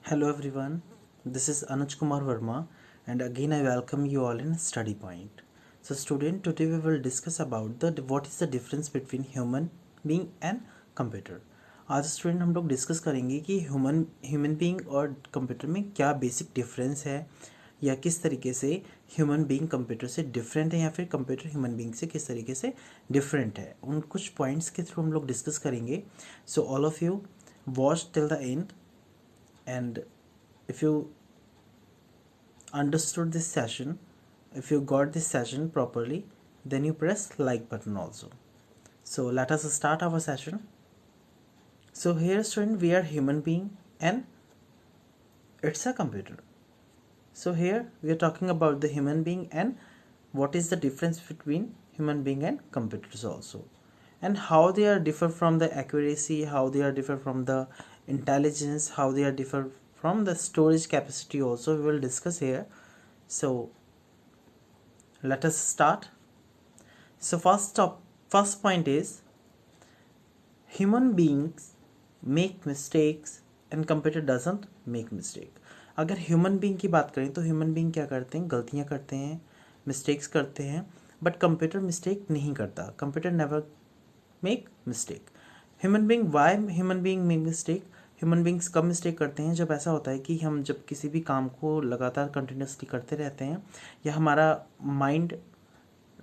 Hello everyone, this is Anuj Kumar Verma and again I welcome you all in Study Point. So student, today we will discuss about the what is the difference between human being and computer. आज student हम लोग discuss करेंगे कि human being और computer में क्या basic difference है या किस तरीके से ह्यूमन बीइंग कंप्यूटर से डिफरेंट है या फिर कंप्यूटर ह्यूमन बीइंग से किस तरीके से डिफरेंट है, उन कुछ पॉइंट्स के थ्रू हम लोग डिस्कस करेंगे. So all of you watch till the end. And if you understood this session, if you got this session properly, then you press like button also. So let us start our session. So here student, we are human being and it's a computer. So here we are talking about the human being and what is the difference between human being and computers also, and how they are differ from the accuracy, how they are differ from the intelligence, how they are differ from the storage capacity also we will discuss here. So let us start. So first point is human beings make mistakes and computer doesn't make mistake. अगर human being की बात करें तो human being क्या करते हैं, गलतियां करते हैं, मिस्टेक्स करते हैं, बट कंप्यूटर मिस्टेक नहीं करता. Computer never make mistake. Human being, why human being make mistake? Human beings कब मिस्टेक करते हैं? जब ऐसा होता है कि हम जब किसी भी काम को लगातार कंटिन्यूसली करते रहते हैं या हमारा माइंड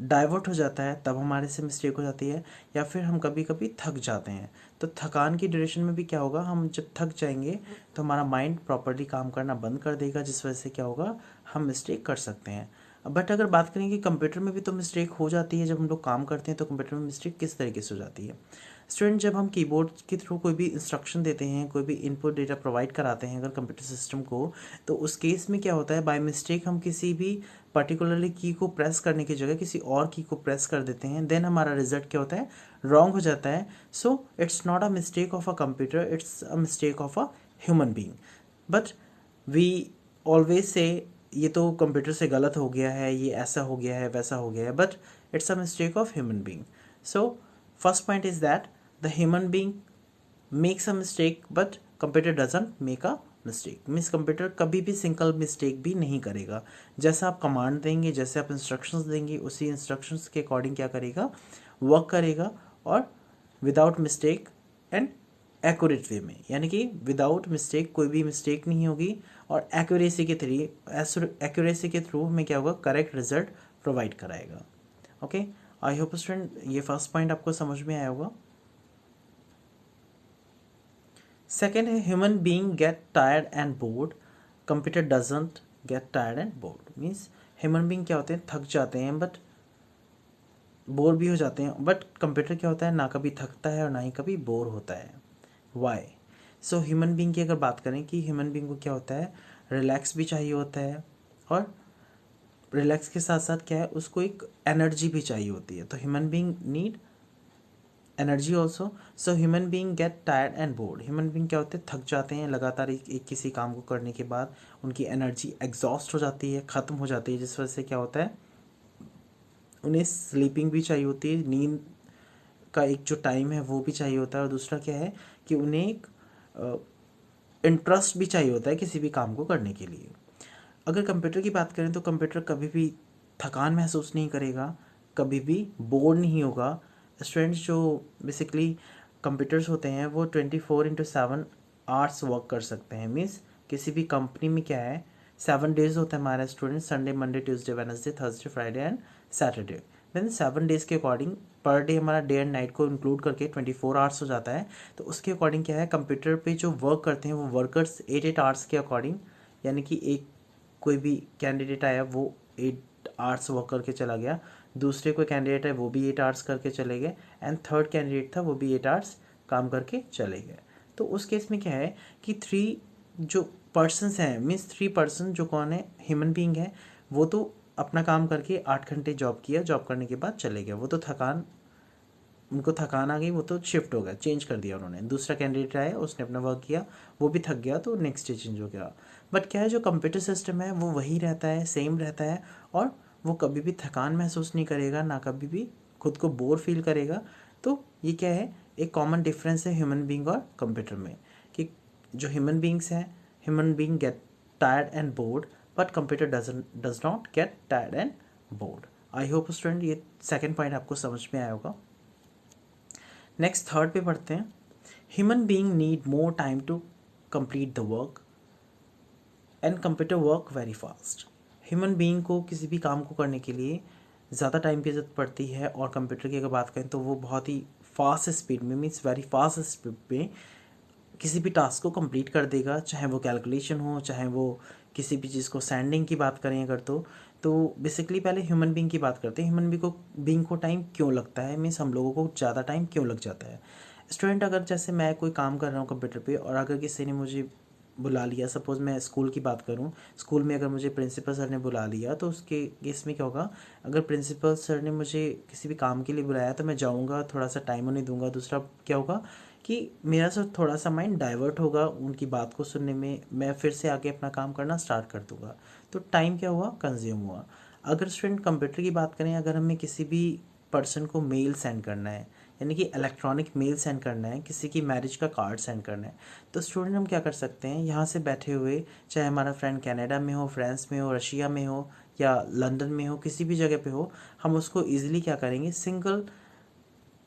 डाइवर्ट हो जाता है, तब हमारे से मिस्टेक हो जाती है. या फिर हम कभी कभी थक जाते हैं, तो थकान की ड्यूरेशन में भी क्या होगा, हम जब थक जाएंगे तो हमारा माइंड प्रॉपर्ली काम करना बंद कर देगा, जिस वजह से क्या होगा, हम मिस्टेक कर सकते हैं. बट अगर बात करें कि कंप्यूटर में भी तो मिस्टेक हो जाती है, जब हम लोग काम करते हैं तो कंप्यूटर में मिस्टेक किस तरीके से हो जाती है. स्टूडेंट, जब हम कीबोर्ड के थ्रू कोई भी इंस्ट्रक्शन देते हैं, कोई भी इनपुट डेटा प्रोवाइड कराते हैं अगर कंप्यूटर सिस्टम को, तो उस केस में क्या होता है, बाय मिस्टेक हम किसी भी पर्टिकुलरली की को प्रेस करने की जगह किसी और की को प्रेस कर देते हैं, देन हमारा रिजल्ट क्या होता है, रॉन्ग हो जाता है. So it's not a mistake of a computer, it's a mistake of a human being. But we always say ये तो कंप्यूटर से गलत हो गया है, ये ऐसा हो गया है, वैसा हो गया है, but it's a mistake of human being. So first point is that the human being makes a mistake but computer doesn't make a mistake. Means computer कभी भी सिंगल मिस्टेक भी नहीं करेगा. जैसा आप कमांड देंगे, जैसे आप इंस्ट्रक्शंस देंगे, उसी इंस्ट्रक्शंस के अकॉर्डिंग क्या करेगा, वर्क करेगा, और विदाउट मिस्टेक एंड एक्यूरेट वे में, यानी कि विदाउट मिस्टेक कोई भी मिस्टेक नहीं होगी, और एक्यूरेसी के थ्रू हमें क्या होगा, करेक्ट रिजल्ट प्रोवाइड कराएगा. ओके, आई होप स्टूडेंट ये फर्स्ट पॉइंट आपको समझ में आया होगा. सेकेंड है human being get tired and board, computer doesn't get tired and board. Means human being क्या होते हैं, थक जाते हैं बट बोर भी हो जाते हैं, बट कंप्यूटर क्या होता है, ना कभी थकता है और ना ही कभी बोर होता है. वाई? सो ह्यूमन बीइंग की अगर बात करें कि ह्यूमन बीइंग को क्या होता है, रिलैक्स भी चाहिए होता है, और रिलैक्स के साथ साथ क्या है, उसको एक एनर्जी भी चाहिए होती है. तो human being need energy also. So human being get tired and board. Human being क्या होते हैं, थक जाते हैं लगातार एक किसी काम को करने के बाद, उनकी एनर्जी एग्जॉस्ट हो जाती है, ख़त्म हो जाती है, जिस वजह से क्या होता है, उन्हें स्लीपिंग भी चाहिए होती है, नींद का एक जो टाइम है वो भी चाहिए होता है, और दूसरा क्या है कि उन्हें एक इंटरेस्ट भी चाहिए होता है किसी भी काम को करने के लिए. अगर कंप्यूटर की बात करें तो कंप्यूटर कभी भी थकान महसूस नहीं करेगा, कभी भी बोर नहीं होगा. स्टूडेंट्स, जो बेसिकली कंप्यूटर्स होते हैं वो 24/7 आवर्स वर्क कर सकते हैं. मीन्स किसी भी कंपनी में क्या है, 7 डेज होता है हमारा student, Sunday, Monday, Tuesday, Wednesday, Thursday, Friday and Saturday. Then 7 days के अकॉर्डिंग पर डे हमारा डे एंड नाइट को इंक्लूड करके 24 आवर्स हो जाता है. तो उसके अकॉर्डिंग क्या है, कंप्यूटर पे जो वर्क करते हैं वो वर्कर्स 8 आवर्स के अकॉर्डिंग, यानी कि एक कोई भी कैंडिडेट आया वो 8 आवर्स वर्क करके चला गया, दूसरे कोई कैंडिडेट है वो भी 8 आवर्स करके चले गए, एंड थर्ड कैंडिडेट था वो भी 8 आवर्स काम करके चले गए. तो उस केस में क्या है कि 3 जो पर्सनस हैं, मीन्स 3 पर्सन जो कौन है, ह्यूमन बीइंग है, वो तो अपना काम करके 8 घंटे जॉब किया, जॉब करने के बाद चले गए, वो तो उनको थकान आ गई, वो तो शिफ्ट हो गया, चेंज कर दिया उन्होंने. दूसरा कैंडिडेट आया, उसने अपना वर्क किया, वो भी थक गया, तो नेक्स्ट डे चेंज हो गया. बट क्या है, जो कंप्यूटर सिस्टम है वो वही रहता है, सेम रहता है, और वो कभी भी थकान महसूस नहीं करेगा, ना कभी भी खुद को बोर फील करेगा. तो ये क्या है, एक कॉमन डिफरेंस है ह्यूमन बीइंग और कंप्यूटर में, कि जो ह्यूमन बीइंग्स हैं, human being get tired and board but computer does not get tired and board. I hope student ये सेकेंड पॉइंट आपको समझ में आया होगा। नेक्स्ट थर्ड पे पढ़ते हैं। Human being need more time to complete the work and computer work very fast. Human being को किसी भी काम को करने के लिए ज़्यादा टाइम की ज़रूरत पड़ती है, और कंप्यूटर की अगर बात करें तो वो बहुत ही फास्ट स्पीड में, मीन्स वेरी फास्ट स्पीड में किसी भी टास्क को कंप्लीट कर देगा, चाहे वो कैलकुलेशन हो, चाहे वो किसी भी चीज़ को सेंडिंग की बात करें अगर तो बेसिकली पहले ह्यूमन बीइंग की बात करते हैं। ह्यूमन बीइंग को टाइम क्यों लगता है, मीन्स हम लोगों को ज़्यादा टाइम क्यों लग जाता है। स्टूडेंट, अगर जैसे मैं कोई काम कर रहा हूँ कंप्यूटर पे, और अगर किसी ने मुझे बुला लिया, सपोज़ मैं स्कूल की बात करूँ, स्कूल में अगर मुझे प्रिंसिपल सर ने बुला लिया, तो उसके केस में क्या होगा, अगर प्रिंसिपल सर ने मुझे किसी भी काम के लिए बुलाया तो मैं जाऊँगा, थोड़ा सा टाइम उन्हें दूंगा। दूसरा क्या होगा कि मेरा सर थोड़ा सा माइंड डाइवर्ट होगा उनकी बात को सुनने में, मैं फिर से आगे अपना काम करना स्टार्ट कर दूंगा, तो टाइम क्या हुआ, कंज्यूम हुआ। अगर स्टूडेंट कंप्यूटर की बात करें, अगर हमें किसी भी पर्सन को मेल सेंड करना है, यानी कि इलेक्ट्रॉनिक मेल सेंड करना है, किसी की मैरिज का कार्ड सेंड करना है, तो स्टूडेंट हम क्या कर सकते हैं, यहाँ से बैठे हुए, चाहे हमारा फ्रेंड कनाडा में हो, फ्रांस में हो, रशिया में हो, या लंदन में हो, किसी भी जगह पे हो, हम उसको ईजिली क्या करेंगे, सिंगल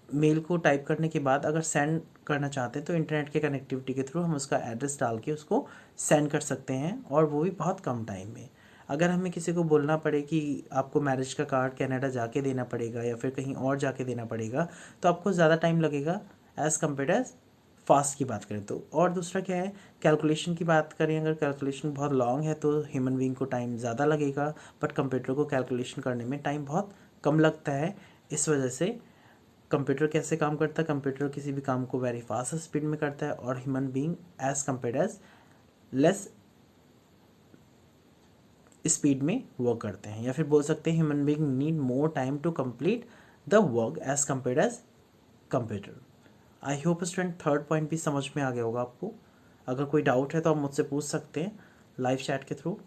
मेल को टाइप करने के बाद अगर सेंड करना चाहते हैं तो इंटरनेट के कनेक्टिविटी के थ्रू हम उसका एड्रेस डाल के उसको सेंड कर सकते हैं, और वो भी बहुत कम टाइम में। अगर हमें किसी को बोलना पड़े कि आपको मैरिज का कार्ड कनाडा जाके देना पड़ेगा या फिर कहीं और जाके देना पड़ेगा, तो आपको ज़्यादा टाइम लगेगा एज़ कम्पेयर एज फास्ट की बात करें तो। और दूसरा क्या है, कैलकुलेशन की बात करें, अगर कैलकुलेशन बहुत लॉन्ग है तो ह्यूमन बीइंग को टाइम ज़्यादा लगेगा, बट कंप्यूटर को कैलकुलेशन करने में टाइम बहुत कम लगता है। इस वजह से कंप्यूटर कैसे काम करता है, कंप्यूटर किसी भी काम को वेरी फास्ट स्पीड में करता है, और human being as compare as less speed में वर्क करते हैं, या फिर बोल सकते हैं human being need more time to complete the work as compare as computer. I hope student third point भी समझ में आ गया होगा आपको। अगर कोई डाउट है तो आप मुझसे पूछ सकते हैं लाइव चैट के थ्रू।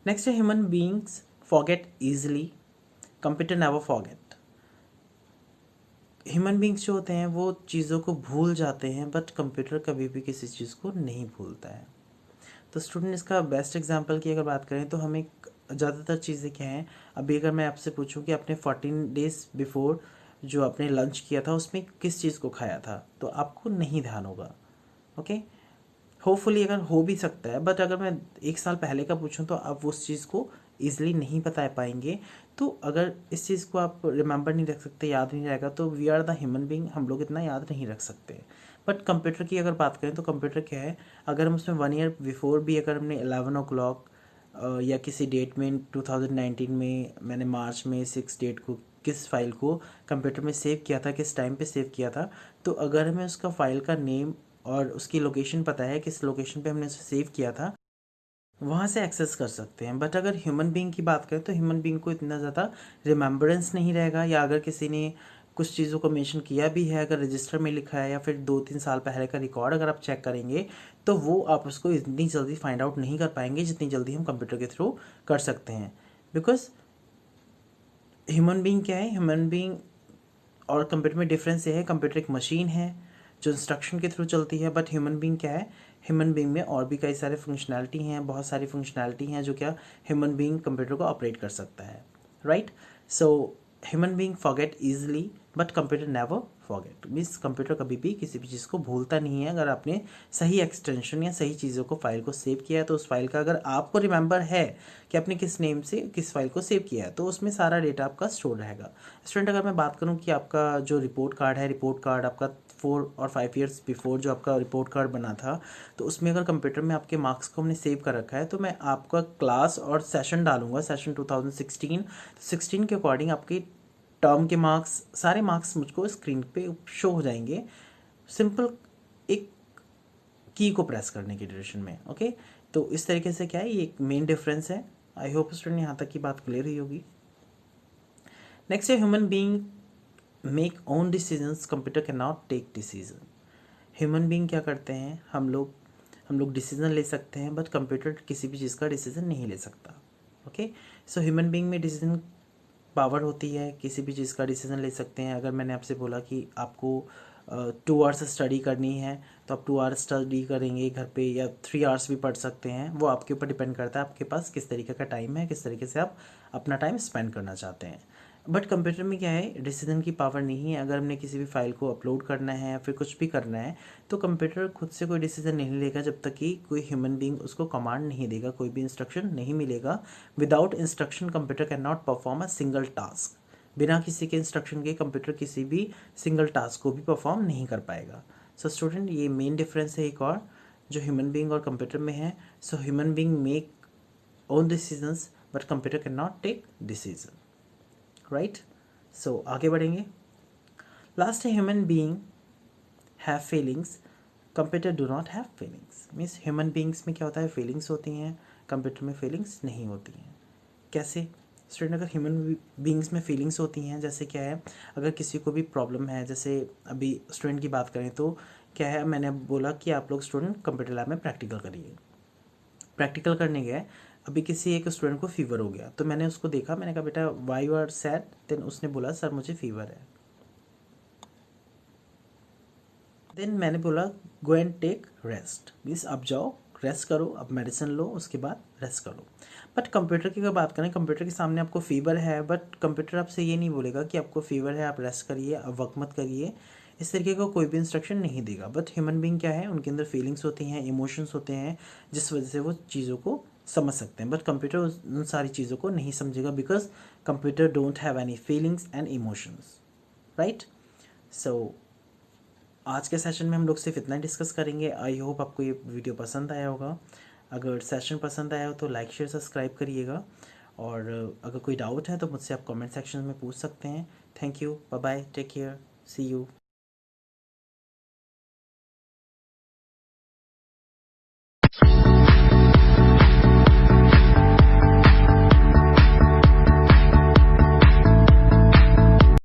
नेक्स्ट है human beings forget easily, computer never forget. Human beings जो होते हैं वो चीज़ों को भूल जाते हैं, बट कंप्यूटर कभी भी किसी चीज़ को नहीं भूलता है। तो स्टूडेंट, इसका बेस्ट एग्जांपल की अगर बात करें तो हमें ज़्यादातर चीज़ें क्या हैं, अभी अगर मैं आपसे पूछूं कि आपने 14 डेज बिफोर जो आपने लंच किया था उसमें किस चीज़ को खाया था, तो आपको नहीं ध्यान होगा। ओके, होपफुली अगर हो भी सकता है, बट अगर मैं 1 साल पहले का पूछूं तो आप उस चीज़ को ईजिली नहीं बता पाएंगे। तो अगर इस चीज़ को आप रिमेंबर नहीं रख सकते, याद नहीं रहेगा, तो we are the human being, हम लोग इतना याद नहीं रख सकते। बट कंप्यूटर की अगर बात करें तो कंप्यूटर क्या है, अगर हम उसमें 1 ईयर बिफोर भी अगर हमने 11 o'clock या किसी डेट में 2019 में मैंने मार्च में 6 डेट को किस फाइल को कंप्यूटर में सेव किया था, किस टाइम पे सेव किया था, तो अगर हमें उसका फाइल का नेम और उसकी लोकेशन पता है, किस लोकेशन पे हमने उसे सेव किया था, वहाँ से एक्सेस कर सकते हैं। बट अगर ह्यूमन बीइंग की बात करें तो ह्यूमन बीइंग को इतना ज़्यादा रिमेम्बरेंस नहीं रहेगा, या अगर किसी ने कुछ चीज़ों को मेंशन किया भी है, अगर रजिस्टर में लिखा है या फिर 2-3 साल पहले का रिकॉर्ड अगर आप चेक करेंगे, तो वो आप उसको इतनी जल्दी फाइंड आउट नहीं कर पाएंगे जितनी जल्दी हम कंप्यूटर के थ्रू कर सकते हैं। बिकॉज ह्यूमन बीइंग क्या है, ह्यूमन बीइंग और कंप्यूटर में डिफरेंस ये है, कंप्यूटर एक मशीन है जो इंस्ट्रक्शन के थ्रू चलती है, बट ह्यूमन बीइंग क्या है, ह्यूमन बीइंग में और भी कई सारे फंक्शनैलिटी हैं, बहुत सारी फंक्शनैलिटी हैं जो क्या ह्यूमन बीइंग कंप्यूटर को ऑपरेट कर सकता है, right. So human being forget easily but computer never forget, means computer कभी भी किसी भी चीज़ को भूलता नहीं है। अगर आपने सही एक्सटेंशन या सही चीज़ों को फाइल को सेव किया है, तो उस फाइल का अगर आपको रिमेंबर है कि आपने किस नेम से किस फाइल को सेव किया है, तो उसमें सारा डेटा आपका स्टोर रहेगा। स्टूडेंट, अगर मैं बात करूं कि आपका जो रिपोर्ट कार्ड है, रिपोर्ट कार्ड आपका 4 और 5 ईयर्स बिफोर जो आपका रिपोर्ट कार्ड बना था, तो उसमें अगर कंप्यूटर में आपके मार्क्स को हमने सेव कर रखा है, तो मैं आपका क्लास और सेशन डालूंगा, सेशन 2016, तो 16 के अकॉर्डिंग आपकी टर्म के मार्क्स, सारे मार्क्स मुझको स्क्रीन पे शो हो जाएंगे, सिंपल एक की को प्रेस करने की ड्यूरेशन में। ओके, तो इस तरीके से क्या है, ये एक मेन डिफरेंस है। आई होप स्टूडेंट यहाँ तक की बात क्लियर हुई होगी। नेक्स्ट है human being make own decisions, computer can not take decision. Human being क्या करते हैं, हम लोग डिसीजन ले सकते हैं, बट कंप्यूटर किसी भी चीज़ का डिसीजन नहीं ले सकता। ओके, सो ह्यूमन बीइंग में डिसीजन पावर होती है, किसी भी चीज़ का डिसीजन ले सकते हैं। अगर मैंने आपसे बोला कि आपको 2 आवर्स स्टडी करनी है तो आप 2 आवर्स स्टडी करेंगे घर पे, या 3 आवर्स भी पढ़ सकते हैं। वो आपके ऊपर डिपेंड करता है आपके पास किस तरीके का टाइम है, किस तरीके से आप अपना टाइम स्पेंड करना चाहते हैं। बट कंप्यूटर में क्या है, डिसीजन की पावर नहीं है। अगर हमने किसी भी फाइल को अपलोड करना है या फिर कुछ भी करना है तो कंप्यूटर खुद से कोई डिसीजन नहीं लेगा जब तक कि कोई ह्यूमन बीइंग उसको कमांड नहीं देगा, कोई भी इंस्ट्रक्शन नहीं मिलेगा। Without instruction computer can not perform a single task. बिना किसी के इंस्ट्रक्शन के कंप्यूटर किसी भी सिंगल टास्क को भी परफॉर्म नहीं कर पाएगा। सो स्टूडेंट, ये मेन डिफरेंस है एक और जो ह्यूमन बीइंग और कंप्यूटर में है। So human being make own decisions but computer can not take decision, right. So आगे बढ़ेंगे। लास्ट है human being have feelings, computer do not have feelings. Means human beings में क्या होता है, फीलिंग्स होती हैं, कंप्यूटर में फीलिंग्स नहीं होती हैं। कैसे स्टूडेंट, अगर ह्यूमन बीइंग्स में फीलिंग्स होती हैं, जैसे क्या है, अगर किसी को भी प्रॉब्लम है, जैसे अभी स्टूडेंट की बात करें तो क्या है, मैंने बोला कि आप लोग स्टूडेंट कंप्यूटर लैब में प्रैक्टिकल करिए। प्रैक्टिकल करने गए, अभी किसी एक स्टूडेंट को फीवर हो गया तो मैंने उसको देखा, मैंने कहा बेटा why you are sad, then उसने बोला सर मुझे फीवर है। देन मैंने बोला go and take rest, means अब जाओ रेस्ट करो, अब मेडिसिन लो, उसके बाद रेस्ट करो। बट कंप्यूटर की अगर बात करें, कंप्यूटर के सामने आपको फीवर है बट कंप्यूटर आपसे ये नहीं बोलेगा कि आपको फीवर है आप रेस्ट करिए, अब वर्क मत करिए, इस तरीके का कोई भी इंस्ट्रक्शन नहीं देगा। बट ह्यूमन बीइंग क्या है, उनके अंदर फीलिंग्स होती हैं, इमोशंस होते हैं, जिस वजह से वो चीज़ों को समझ सकते हैं। बट कंप्यूटर उन सारी चीज़ों को नहीं समझेगा because computer don't have any feelings and emotions, right. So आज के सेशन में हम लोग सिर्फ इतना डिस्कस करेंगे। आई होप आपको ये वीडियो पसंद आया होगा। अगर सेशन पसंद आया हो तो लाइक शेयर सब्सक्राइब करिएगा, और अगर कोई डाउट है तो मुझसे आप कमेंट सेक्शन में पूछ सकते हैं। Thank you, bye bye, take care, see you.